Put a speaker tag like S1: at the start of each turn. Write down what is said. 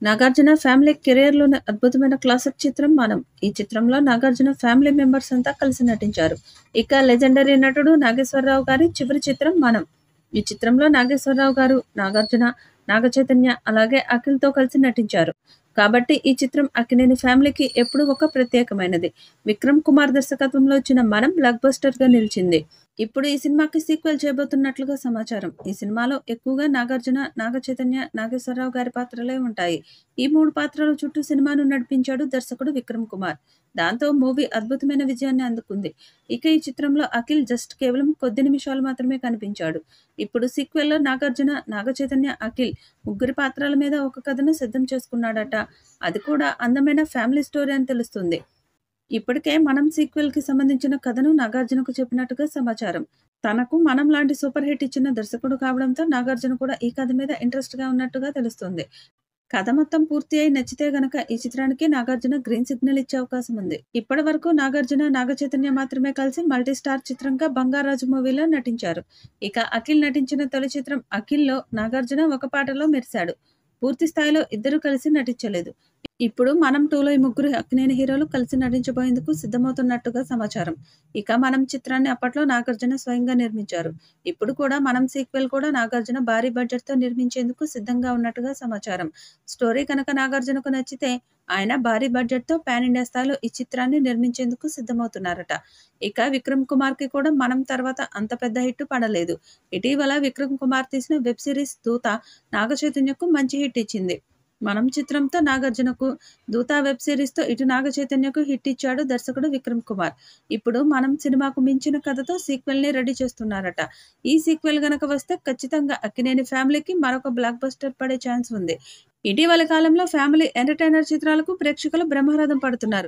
S1: Nagarjuna family కెరియర్‌లోనే అద్భుతమైన classic చిత్రం 'మనం'. ఈ చిత్రంలో నాగార్జున ఫ్యామిలీ మెంబర్స్ అంతా కలిసి నటించారు. ఇక లెజెండరీ నటుడు నాగేశ్వరరావు గారి చివరి చిత్రం 'మనం'. ఈ చిత్రంలో నాగేశ్వరరావు గారు, నాగార్జున, నాగచైతన్య అలాగే అఖిల్‌తో కలిసి నటించారు. కాబట్టి ఈ చిత్రం అక్కినేని ఫ్యామిలీకి ఎప్పుడూ ఒక ప్రత్యేకమైనది. విక్రమ్ కుమార్ దర్శకత్వంలో వచ్చిన 'మనం' బ్లాక్ బస్టర్‌గా నిలిచింది. ఇప్పుడు ఈ సినిమాకి సీక్వెల్ చేయబోతున్నట్లుగా సమాచారం. ఈ సినిమాలో ఎక్కువగా నాగార్జున, నాగచైతన్య, నాగేశ్వరరావు గారి పాత్రలే ఉంటాయి. ఈ 3 పాత్రల చుట్టూ సినిమాను నడిపించాడు దర్శకుడు విక్రమ్ కుమార్. దాంతో మూవీ అద్భుతమైన విజయాన్ని అందుకుంది. ఇక ఈ చిత్రంలో అఖిల్ జస్ట్ కేవలం కొద్ది నిమిషాలు మాత్రమే కనిపించాడు. ఇప్పుడు సీక్వెల్‌లో నాగార్జున, నాగచైతన్య, అఖిల్ ముగ్గురి పాత్రల మీద ఒక కథను సిద్ధం చేసుకున్నాడట. అది కూడా అందమైన ఫ్యామిలీ స్టోరీ అని తెలుస్తుంది. ఇప్పటికే 'మనం' సీక్వెల్‌కి సంబంధించిన కథను నాగార్జునకు చెప్పినట్టుగా సమాచారం. తనకు 'మనం' లాంటి సూపర్ హిట్ ఇచ్చిన దర్శకుడు కావడంతో నాగార్జున కూడా ఈ కథ మీద ఇంట్రెస్ట్‌గా ఉన్నట్టుగా తెలుస్తుంది. కథ మొత్తం పూర్తి అయి నచ్చితే గనక ఈ చిత్రానికి నాగార్జున గ్రీన్ సిగ్నల్ ఇచ్చే అవకాశం ఉంది. ఇప్పటి వరకు నాగార్జున, నాగచైతన్య మాత్రమే కలిసి మల్టీ స్టార్ చిత్రంగా 'బంగారాజు' మూవీలో నటించారు. ఇక అఖిల్ నటించిన తొలి చిత్రం 'అఖిల్‌లో' నాగార్జున ఒక పాటలో మెరిశాడు. పూర్తి స్థాయిలో ఇద్దరూ కలిసి నటించలేదు. ఇప్పుడు 'మనం 2లో ఈ ముగ్గురు అక్కినేని హీరోలు కలిసి నటించబోయేందుకు సిద్ధమవుతున్నట్టుగా సమాచారం. ఇక 'మనం' చిత్రాన్ని అప్పట్లో నాగార్జున స్వయంగా నిర్మించారు. ఇప్పుడు కూడా 'మనం' సీక్వెల్ కూడా నాగార్జున భారీ బడ్జెట్‌తో నిర్మించేందుకు సిద్ధంగా ఉన్నట్టుగా సమాచారం. స్టోరీ కనుక నాగార్జునకు నచ్చితే ఆయన భారీ బడ్జెట్‌తో పాన్ ఇండియా స్థాయిలో ఈ చిత్రాన్ని నిర్మించేందుకు సిద్ధమవుతున్నారట. ఇక విక్రమ్ కుమార్‌కి కూడా 'మనం' తర్వాత అంత పెద్ద హిట్ పడలేదు. ఇటీవల విక్రమ్ కుమార్ తీసిన వెబ్ సిరీస్ 'దూత' నాగచైతన్యకు మంచి హిట్ ఇచ్చింది. 'మనం' చిత్రంతో నాగార్జునకు, 'దూత' వెబ్ సిరీస్‌తో ఇటు నాగచైతన్యకు హిట్ ఇచ్చాడు దర్శకుడు విక్రమ్ కుమార్. ఇప్పుడు 'మనం' సినిమాకు మించిన కథతో సీక్వెల్‌ని రెడీ చేస్తున్నారట. ఈ సీక్వెల్ గనక వస్తే ఖచ్చితంగా అక్కినేని ఫ్యామిలీకి మరొక బ్లాక్ బస్టర్ పడే ఛాన్స్ ఉంది. ఇటీవలి కాలంలో ఫ్యామిలీ ఎంటర్‌టైనర్ చిత్రాలకు ప్రేక్షకులు బ్రహ్మరథం పడుతున్నారు.